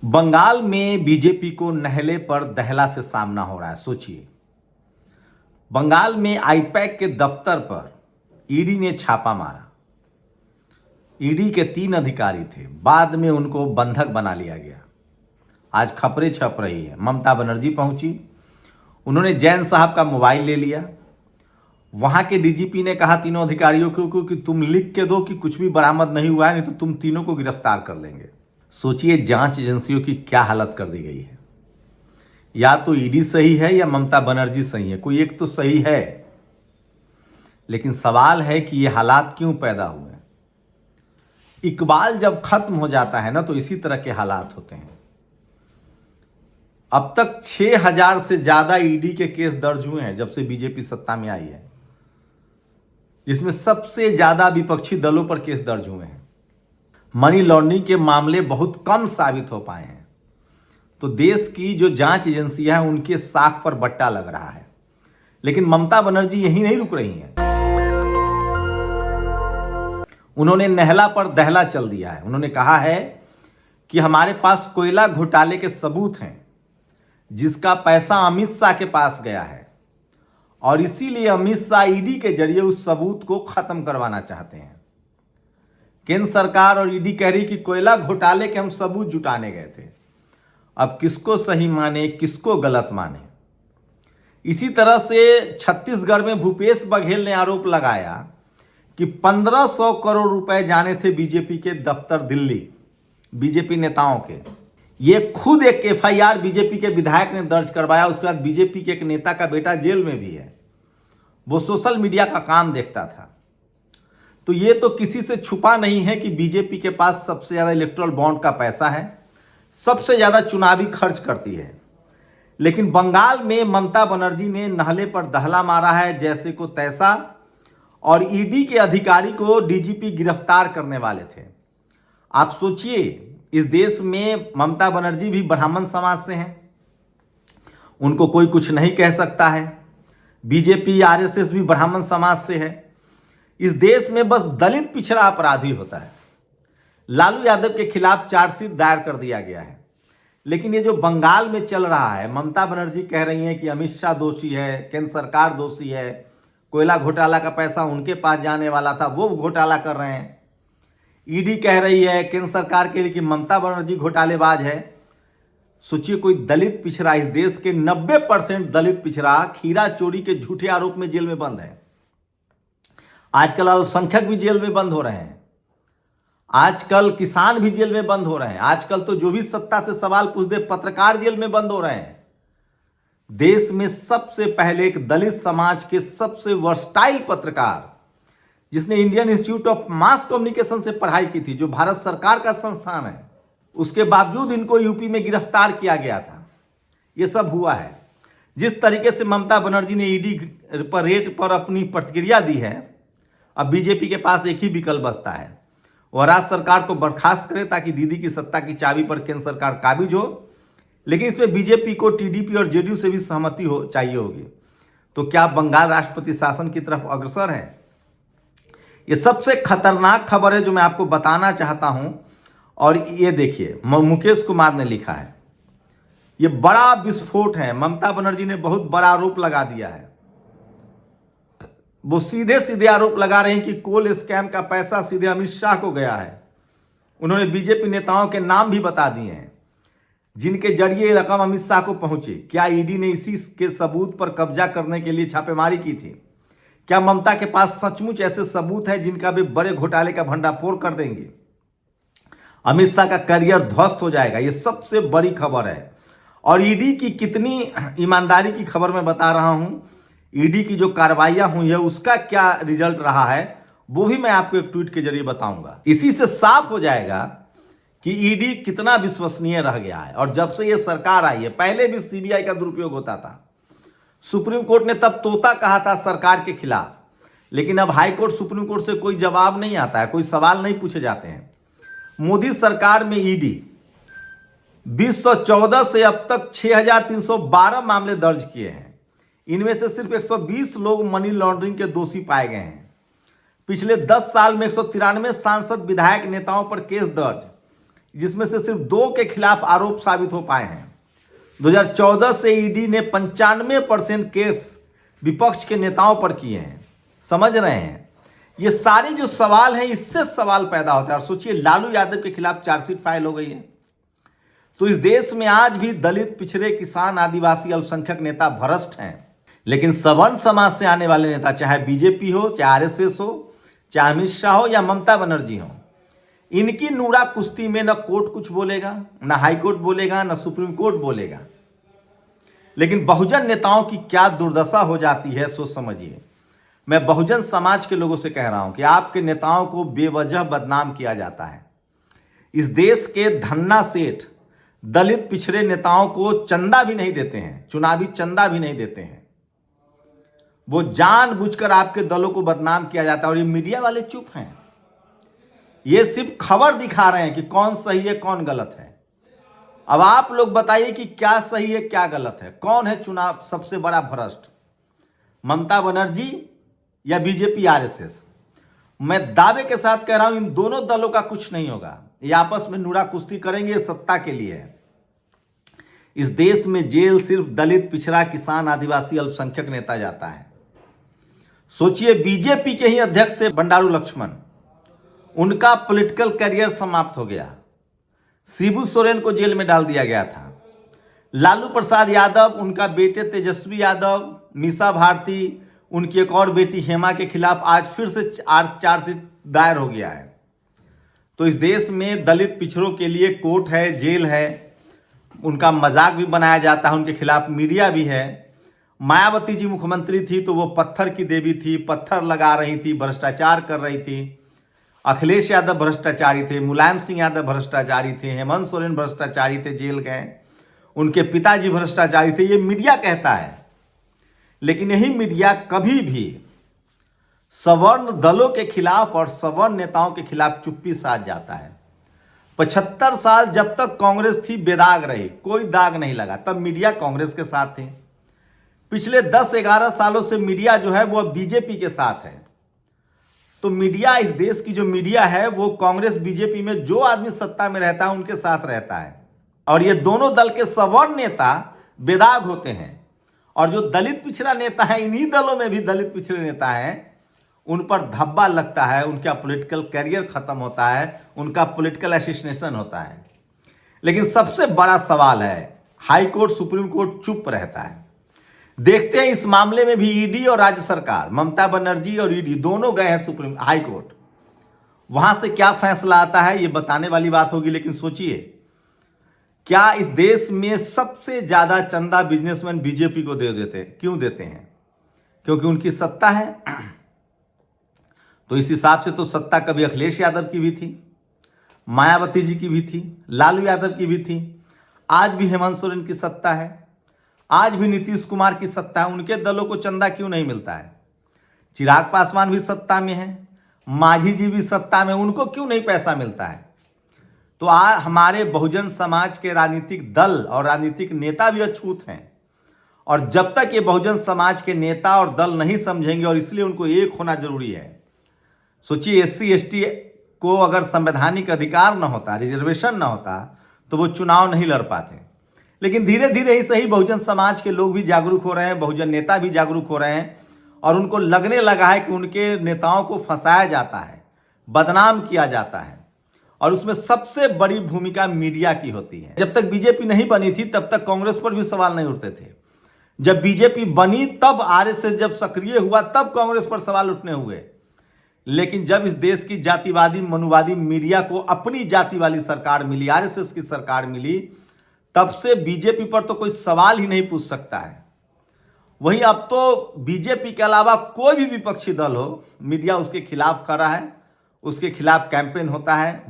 बंगाल में बीजेपी को नहले पर दहला से सामना हो रहा है। सोचिए, बंगाल में आईपैक के दफ्तर पर ईडी ने छापा मारा। ईडी के 3 अधिकारी थे, बाद में उनको बंधक बना लिया गया। आज खबरें छप रही है, ममता बनर्जी पहुंची, उन्होंने जैन साहब का मोबाइल ले लिया। वहां के डीजीपी ने कहा तीनों अधिकारियों को कि तुम लिख के दो कि कुछ भी बरामद नहीं हुआ है, नहीं तो तुम तीनों को गिरफ्तार कर लेंगे। सोचिए, जांच एजेंसियों की क्या हालत कर दी गई है। या तो ईडी सही है या ममता बनर्जी सही है, कोई एक तो सही है। लेकिन सवाल है कि ये हालात क्यों पैदा हुए। इकबाल जब खत्म हो जाता है ना, तो इसी तरह के हालात होते हैं। अब तक 6000 से ज्यादा ईडी के केस दर्ज हुए हैं जब से बीजेपी सत्ता में आई है, जिसमें सबसे ज्यादा विपक्षी दलों पर केस दर्ज हुए हैं। मनी लॉन्ड्रिंग के मामले बहुत कम साबित हो पाए हैं। तो देश की जो जांच एजेंसियां हैं उनके साख पर बट्टा लग रहा है। लेकिन ममता बनर्जी यहीं नहीं रुक रही हैं। उन्होंने नहला पर दहला चल दिया है। उन्होंने कहा है कि हमारे पास कोयला घोटाले के सबूत हैं, जिसका पैसा अमित शाह के पास गया है, और इसीलिए अमित शाह ईडी के जरिए उस सबूत को खत्म करवाना चाहते हैं। केंद्र सरकार और ईडी कह रही कि कोयला घोटाले के हम सबूत जुटाने गए थे। अब किसको सही माने, किसको गलत माने। इसी तरह से छत्तीसगढ़ में भूपेश बघेल ने आरोप लगाया कि 1500 करोड़ रुपए जाने थे बीजेपी के दफ्तर दिल्ली, बीजेपी नेताओं के। ये खुद एक एफआईआर बीजेपी के विधायक ने दर्ज करवाया। उसके बाद बीजेपी के एक नेता का बेटा जेल में भी है। वो सोशल मीडिया का काम देखता था। तो ये तो किसी से छुपा नहीं है कि बीजेपी के पास सबसे ज्यादा इलेक्टोरल बॉन्ड का पैसा है, सबसे ज्यादा चुनावी खर्च करती है। लेकिन बंगाल में ममता बनर्जी ने नहले पर दहला मारा है जैसे को तैसा, और ईडी के अधिकारी को डीजीपी गिरफ्तार करने वाले थे। आप सोचिए, इस देश में ममता बनर्जी भी ब्राह्मण समाज से हैं, उनको कोई कुछ नहीं कह सकता है। बीजेपी आरएसएस भी ब्राह्मण समाज से है। इस देश में बस दलित पिछड़ा अपराधी होता है। लालू यादव के खिलाफ चार्जशीट दायर कर दिया गया है। लेकिन ये जो बंगाल में चल रहा है, ममता बनर्जी कह रही हैं कि अमित शाह दोषी है, केंद्र सरकार दोषी है, कोयला घोटाला का पैसा उनके पास जाने वाला था, वो घोटाला कर रहे हैं। ईडी कह रही है केंद्र सरकार के लिए कि ममता बनर्जी घोटालेबाज है। सोचिए, कोई दलित पिछड़ा, इस देश के 90% दलित पिछड़ा खीरा चोरी के झूठे आरोप में जेल में बंद है। आजकल अल्पसंख्यक भी जेल में बंद हो रहे हैं। आजकल किसान भी जेल में बंद हो रहे हैं। आजकल तो जो भी सत्ता से सवाल पूछ दे, पत्रकार जेल में बंद हो रहे हैं। देश में सबसे पहले एक दलित समाज के सबसे वर्सटाइल पत्रकार, जिसने Indian institute of mass communication से पढ़ाई की थी, जो भारत सरकार का संस्थान है, उसके बावजूद इनको यूपी में गिरफ्तार किया गया था। यह सब हुआ है। जिस तरीके से ममता बनर्जी ने ईडी पर रेट पर अपनी प्रतिक्रिया दी है, अब बीजेपी के पास एक ही विकल्प बचता है, वह राज्य सरकार को बर्खास्त करे ताकि दीदी की सत्ता की चाबी पर केंद्र सरकार काबिज हो। लेकिन इसमें बीजेपी को टीडीपी और जेडीयू से भी सहमति चाहिए होगी। तो क्या बंगाल राष्ट्रपति शासन की तरफ अग्रसर है? यह सबसे खतरनाक खबर है जो मैं आपको बताना चाहता हूं। और ये देखिए, मुकेश कुमार ने लिखा है, यह बड़ा विस्फोट है। ममता बनर्जी ने बहुत बड़ा आरोप लगा दिया है। वो सीधे सीधे आरोप लगा रहे हैं कि कोल स्कैम का पैसा सीधे अमित शाह को गया है। उन्होंने बीजेपी नेताओं के नाम भी बता दिए हैं जिनके जरिए रकम अमित शाह को पहुंची। क्या ईडी ने इसी के सबूत पर कब्जा करने के लिए छापेमारी की थी? क्या ममता के पास सचमुच ऐसे सबूत हैं जिनका वे बड़े घोटाले का भंडाफोड़ कर देंगे? अमित शाह का करियर ध्वस्त हो जाएगा। यह सबसे बड़ी खबर है। और ईडी की कितनी ईमानदारी की खबर मैं बता रहा हूं। ईडी की जो कार्रवाइयां हुई है उसका क्या रिजल्ट रहा है, वो भी मैं आपको एक ट्वीट के जरिए बताऊंगा। इसी से साफ हो जाएगा कि ईडी कितना विश्वसनीय रह गया है। और जब से ये सरकार आई है, पहले भी सीबीआई का दुरुपयोग होता था। सुप्रीम कोर्ट ने तब तोता कहा था सरकार के खिलाफ, लेकिन अब हाई कोर्ट, सुप्रीम कोर्ट से कोई जवाब नहीं आता है, कोई सवाल नहीं पूछे जाते हैं। मोदी सरकार में ईडी 2014 से अब तक 6312 मामले दर्ज किए हैं। इनमें से सिर्फ 120 लोग मनी लॉन्ड्रिंग के दोषी पाए गए हैं। पिछले 10 साल में 193 सांसद, विधायक, नेताओं पर केस दर्ज। जिसमें से सिर्फ 2 के खिलाफ आरोप साबित हो पाए हैं। 2014 से ईडी ने 95% केस विपक्ष के नेताओं पर किए हैं। समझ रहे हैं? ये सारे जो सवाल हैं, इससे सवाल पैदा होता है। और सोचिए, लालू यादव के खिलाफ चार्जशीट फाइल हो गई है। तो इस देश में आज भी दलित, पिछड़े, किसान, आदिवासी, अल्पसंख्यक नेता भ्रष्ट हैं। लेकिन सवर्ण समाज से आने वाले नेता, चाहे बीजेपी हो, चाहे आरएसएस हो, चाहे अमित शाह हो या ममता बनर्जी हो, इनकी नूरा कुश्ती में न कोर्ट कुछ बोलेगा, न हाई कोर्ट बोलेगा, न सुप्रीम कोर्ट बोलेगा। लेकिन बहुजन नेताओं की क्या दुर्दशा हो जाती है, सोच समझिए। मैं बहुजन समाज के लोगों से कह रहा हूं कि आपके नेताओं को बेवजह बदनाम किया जाता है। इस देश के धन्ना सेठ दलित, पिछड़े नेताओं को चंदा भी नहीं देते हैं, चुनावी चंदा भी नहीं देते हैं। वो जानबूझकर आपके दलों को बदनाम किया जाता है। और ये मीडिया वाले चुप हैं, ये सिर्फ खबर दिखा रहे हैं कि कौन सही है, कौन गलत है। अब आप लोग बताइए कि क्या सही है, क्या गलत है, कौन है चुनाव सबसे बड़ा भ्रष्ट, ममता बनर्जी या बीजेपी, आरएसएस? मैं दावे के साथ कह रहा हूं, इन दोनों दलों का कुछ नहीं होगा। ये आपस में नूरा कुश्ती करेंगे, सत्ता के लिए। इस देश में जेल सिर्फ दलित, पिछड़ा, किसान, आदिवासी, अल्पसंख्यक नेता जाता है। सोचिए, बीजेपी के ही अध्यक्ष थे बंडारू लक्ष्मण, उनका पॉलिटिकल करियर समाप्त हो गया। शिबू सोरेन को जेल में डाल दिया गया था। लालू प्रसाद यादव, उनका बेटे तेजस्वी यादव, मीसा भारती, उनकी एक और बेटी हेमा के खिलाफ आज फिर से चार्जशीट दायर हो गया है। तो इस देश में दलित, पिछड़ों के लिए कोर्ट है, जेल है, उनका मजाक भी बनाया जाता है, उनके खिलाफ मीडिया भी है। मायावती जी मुख्यमंत्री थी तो वो पत्थर की देवी थी, पत्थर लगा रही थी, भ्रष्टाचार कर रही थी। अखिलेश यादव भ्रष्टाचारी थे, मुलायम सिंह यादव भ्रष्टाचारी थे, हेमंत सोरेन भ्रष्टाचारी थे, जेल गए, उनके पिताजी भ्रष्टाचारी थे। ये मीडिया कहता है। लेकिन यही मीडिया कभी भी सवर्ण दलों के खिलाफ और सवर्ण नेताओं के खिलाफ चुप्पी साध जाता है। 75 साल जब तक कांग्रेस थी बेदाग रही, कोई दाग नहीं लगा, तब मीडिया कांग्रेस के साथ थी। पिछले 10-11 सालों से मीडिया जो है वो बीजेपी के साथ है। तो मीडिया, इस देश की जो मीडिया है वो कांग्रेस, बीजेपी में जो आदमी सत्ता में रहता है उनके साथ रहता है। और ये दोनों दल के सवर्ण नेता बेदाग होते हैं। और जो दलित पिछड़ा नेता है, इन्हीं दलों में भी दलित पिछड़े नेता हैं, उन पर धब्बा लगता है, उनका पॉलिटिकल कैरियर खत्म होता है, उनका पॉलिटिकल एसिस्नेशन होता है। लेकिन सबसे बड़ा सवाल है, हाई कोर्ट, सुप्रीम कोर्ट चुप रहता है। देखते हैं इस मामले में भी ईडी और राज्य सरकार, ममता बनर्जी और ईडी दोनों गए हैं सुप्रीम हाई कोर्ट। वहां से क्या फैसला आता है ये बताने वाली बात होगी। लेकिन सोचिए, क्या इस देश में सबसे ज्यादा चंदा बिजनेसमैन बीजेपी को दे देते? क्यों देते हैं? क्योंकि उनकी सत्ता है। तो इस हिसाब से तो सत्ता कभी अखिलेश यादव की भी थी, मायावती जी की भी थी, लालू यादव की भी थी, आज भी हेमंत सोरेन की सत्ता है, आज भी नीतीश कुमार की सत्ता है। उनके दलों को चंदा क्यों नहीं मिलता है? चिराग पासवान भी सत्ता में है, मांझी जी भी सत्ता में, उनको क्यों नहीं पैसा मिलता है? तो हमारे बहुजन समाज के राजनीतिक दल और राजनीतिक नेता भी अछूत हैं। और जब तक ये बहुजन समाज के नेता और दल नहीं समझेंगे, और इसलिए उनको एक होना जरूरी है। सोचिए, SC/ST को अगर संवैधानिक अधिकार न होता, रिजर्वेशन न होता, तो वो चुनाव नहीं लड़ पाते। लेकिन धीरे धीरे ही सही बहुजन समाज के लोग भी जागरूक हो रहे हैं, बहुजन नेता भी जागरूक हो रहे हैं, और उनको लगने लगा है कि उनके नेताओं को फंसाया जाता है, बदनाम किया जाता है। और उसमें सबसे बड़ी भूमिका मीडिया की होती है। जब तक बीजेपी नहीं बनी थी तब तक कांग्रेस पर भी सवाल नहीं उठते थे। जब बीजेपी बनी तब आरएसएस जब सक्रिय हुआ तब कांग्रेस पर सवाल उठने हुए। लेकिन जब इस देश की जातिवादी, मनुवादी मीडिया को अपनी जाति वाली सरकार मिली, आरएसएस की सरकार मिली, तब से बीजेपी पर तो कोई सवाल ही नहीं पूछ सकता है। वहीं अब तो बीजेपी के अलावा कोई भी विपक्षी दल हो, मीडिया उसके खिलाफ खड़ा है, उसके खिलाफ कैंपेन होता है,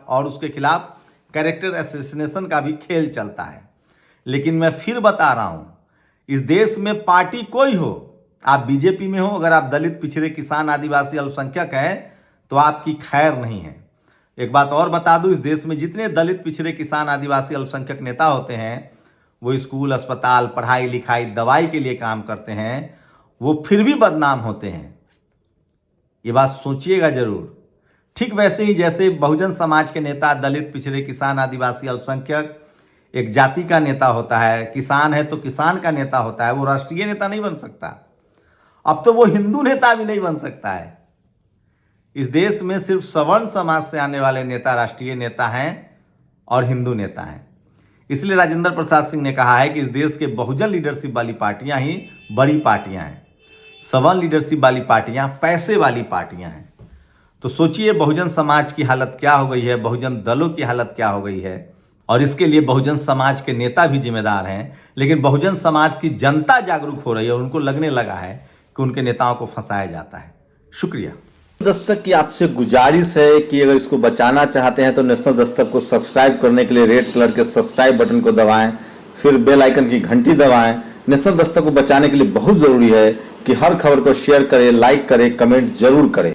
और उसके खिलाफ कैरेक्टर असैसिनेशन का भी खेल चलता है। लेकिन मैं फिर बता रहा हूं, इस देश में पार्टी कोई हो, आप बीजेपी में हो, अगर आप दलित, पिछड़े, किसान, आदिवासी, अल्पसंख्यक हैं तो आपकी खैर नहीं है। एक बात और बता दूं, इस देश में जितने दलित, पिछड़े, किसान, आदिवासी, अल्पसंख्यक नेता होते हैं, वो स्कूल, अस्पताल, पढ़ाई लिखाई, दवाई के लिए काम करते हैं, वो फिर भी बदनाम होते हैं। ये बात सोचिएगा जरूर। ठीक वैसे ही जैसे बहुजन समाज के नेता दलित, पिछड़े, किसान, आदिवासी, अल्पसंख्यक एक जाति का नेता होता है, किसान है तो किसान का नेता होता है, वो राष्ट्रीय नेता नहीं बन सकता। अब तो वो हिंदू नेता भी नहीं बन सकता है। इस देश में सिर्फ सवर्ण समाज से आने वाले नेता राष्ट्रीय नेता हैं और हिंदू नेता हैं। इसलिए राजेंद्र प्रसाद सिंह ने कहा है कि इस देश के बहुजन लीडरशिप वाली पार्टियां ही बड़ी पार्टियां हैं, सवर्ण लीडरशिप वाली पार्टियां पैसे वाली पार्टियां हैं। तो सोचिए बहुजन समाज की हालत क्या हो गई है, बहुजन दलों की हालत क्या हो गई है। और इसके लिए बहुजन समाज के नेता भी जिम्मेदार हैं, लेकिन बहुजन समाज की जनता जागरूक हो रही है और उनको लगने लगा है कि उनके नेताओं को फंसाया जाता है। शुक्रिया। दस्तक की आपसे गुजारिश है कि अगर इसको बचाना चाहते हैं तो नेशनल दस्तक को सब्सक्राइब करने के लिए रेड कलर के सब्सक्राइब बटन को दबाएं, फिर बेल आइकन की घंटी दबाएं। नेशनल दस्तक को बचाने के लिए बहुत जरूरी है कि हर खबर को शेयर करें, लाइक करें, कमेंट जरूर करें।